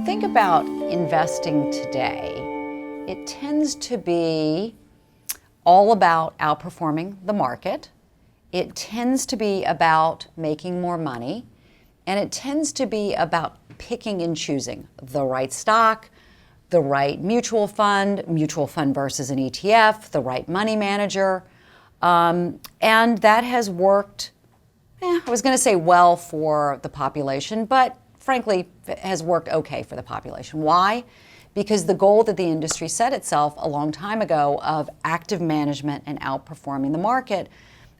think about investing today, it tends to be all about outperforming the market. It tends to be about making more money. And it tends to be about picking and choosing the right stock, the right mutual fund versus an ETF, the right money manager. And that has worked, I was going to say well for the population, but frankly, has worked okay for the population. Why? Because the goal that the industry set itself a long time ago of active management and outperforming the market,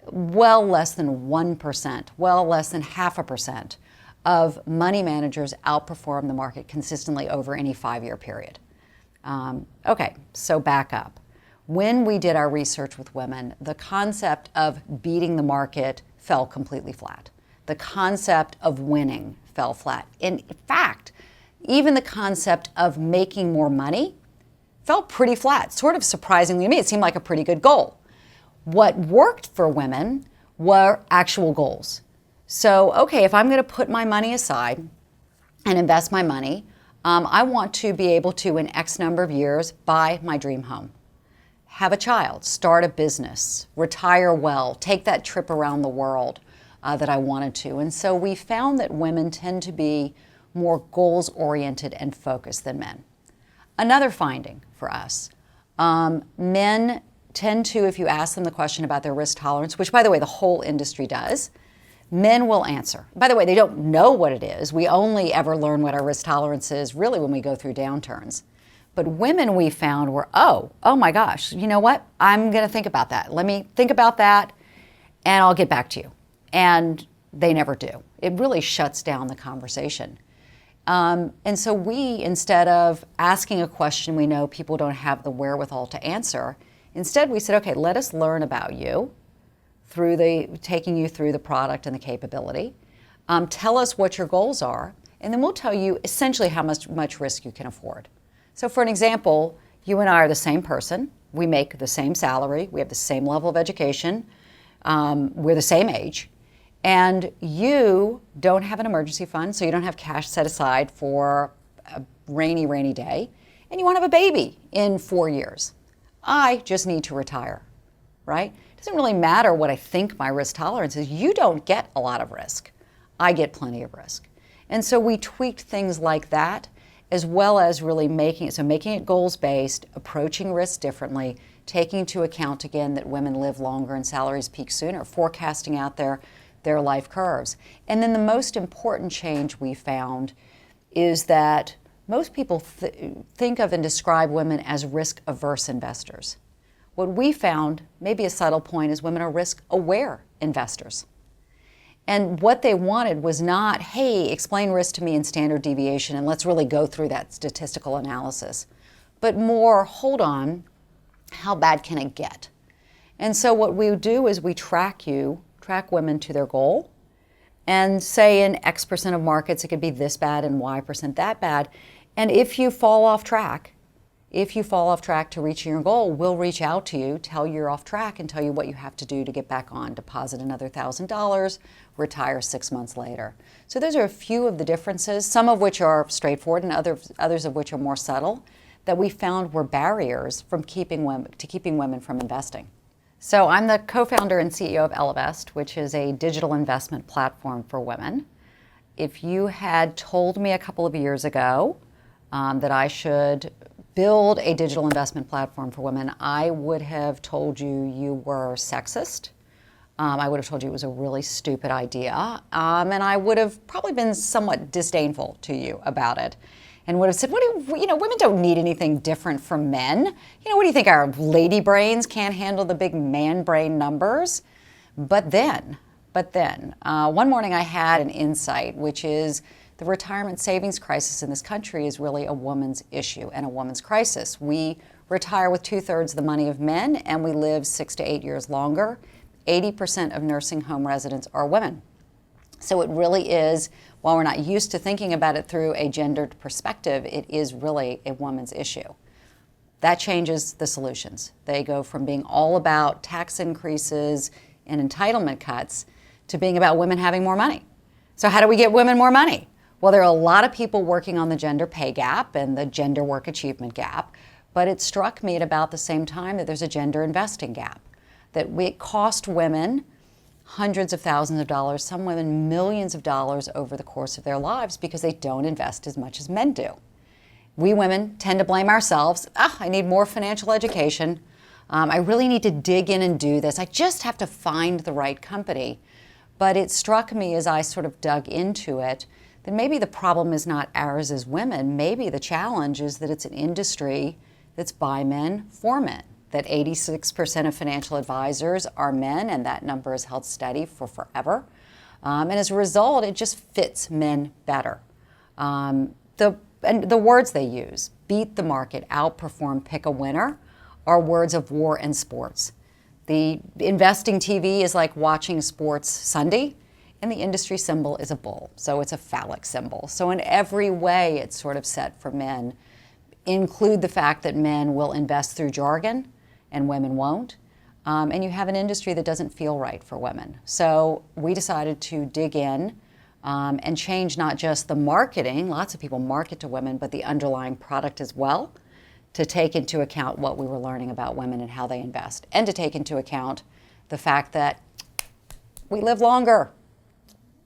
well less than 1%, well less than 0.5% of money managers outperform the market consistently over any 5-year period. Okay, so back up. When we did our research with women, the concept of beating the market fell completely flat. The concept of winning fell flat. In fact, even the concept of making more money fell pretty flat. Sort of surprisingly to me, it seemed like a pretty good goal. What worked for women were actual goals. So, okay, if I'm going to put my money aside and invest my money, I want to be able to, in X number of years, buy my dream home, have a child, start a business, retire well, take that trip around the world that I wanted to. And so we found that women tend to be more goals-oriented and focused than men. Another finding for us, men tend to, if you ask them the question about their risk tolerance, which by the way, the whole industry does, men will answer. By the way, they don't know what it is. We only ever learn what our risk tolerance is really when we go through downturns. But women we found were, oh my gosh, you know what? I'm going to think about that. Let me think about that and I'll get back to you. And they never do. It really shuts down the conversation. And so we, instead of asking a question we know people don't have the wherewithal to answer, instead we said, okay, let us learn about you through taking you through the product and the capability. Tell us what your goals are, and then we'll tell you essentially how much risk you can afford. So for an example, you and I are the same person. We make the same salary. We have the same level of education. We're the same age. And you don't have an emergency fund, so you don't have cash set aside for a rainy day. And you want to have a baby in 4 years. I just need to retire, right? It doesn't really matter what I think my risk tolerance is. You don't get a lot of risk. I get plenty of risk. And so we tweaked things like that, as well as really making it goals-based, approaching risk differently, taking into account, again, that women live longer and salaries peak sooner, forecasting out their life curves. And then the most important change we found is that most people think of and describe women as risk-averse investors. What we found, maybe a subtle point, is women are risk-aware investors. And what they wanted was not, hey, explain risk to me in standard deviation and let's really go through that statistical analysis, but more, hold on, how bad can it get? And so what we do is we track women to their goal, and say in X% of markets it could be this bad and Y% that bad. And if you fall off track to reaching your goal, we'll reach out to you, tell you you're off track, and tell you what you have to do to get back on, deposit another $1,000, retire 6 months later. So those are a few of the differences, some of which are straightforward and others of which are more subtle, that we found were barriers from keeping women from investing. So I'm the co-founder and CEO of Ellevest, which is a digital investment platform for women. If you had told me a couple of years ago that I should build a digital investment platform for women, I would have told you were sexist. I would have told you it was a really stupid idea. And I would have probably been somewhat disdainful to you about it. And would have said, women don't need anything different from men. What do you think, our lady brains can't handle the big man brain numbers? But then, one morning I had an insight, which is the retirement savings crisis in this country is really a woman's issue and a woman's crisis. We retire with 2/3 the money of men, and we live 6 to 8 years longer. 80% of nursing home residents are women. So it really is, while we're not used to thinking about it through a gendered perspective, it is really a woman's issue. That changes the solutions. They go from being all about tax increases and entitlement cuts to being about women having more money. So how do we get women more money? Well, there are a lot of people working on the gender pay gap and the gender work achievement gap, but it struck me at about the same time that there's a gender investing gap, that it cost women hundreds of thousands of dollars, some women millions of dollars over the course of their lives because they don't invest as much as men do. We women tend to blame ourselves. I need more financial education. I really need to dig in and do this. I just have to find the right company. But it struck me as I sort of dug into it that maybe the problem is not ours as women. Maybe the challenge is that it's an industry that's by men for men, that 86% of financial advisors are men, and that number has held steady for forever. And as a result, it just fits men better. And the words they use, beat the market, outperform, pick a winner, are words of war and sports. The investing TV is like watching sports Sunday, and the industry symbol is a bull, so it's a phallic symbol. So in every way, it's sort of set for men. Include the fact that men will invest through jargon and women won't. And you have an industry that doesn't feel right for women. So we decided to dig in and change not just the marketing, lots of people market to women, but the underlying product as well, to take into account what we were learning about women and how they invest, and to take into account the fact that we live longer.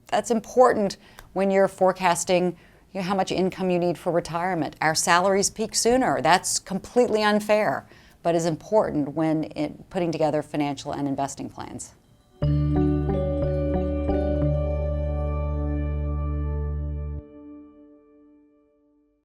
That's important when you're forecasting how much income you need for retirement. Our salaries peak sooner. That's completely unfair, but is important when putting together financial and investing plans.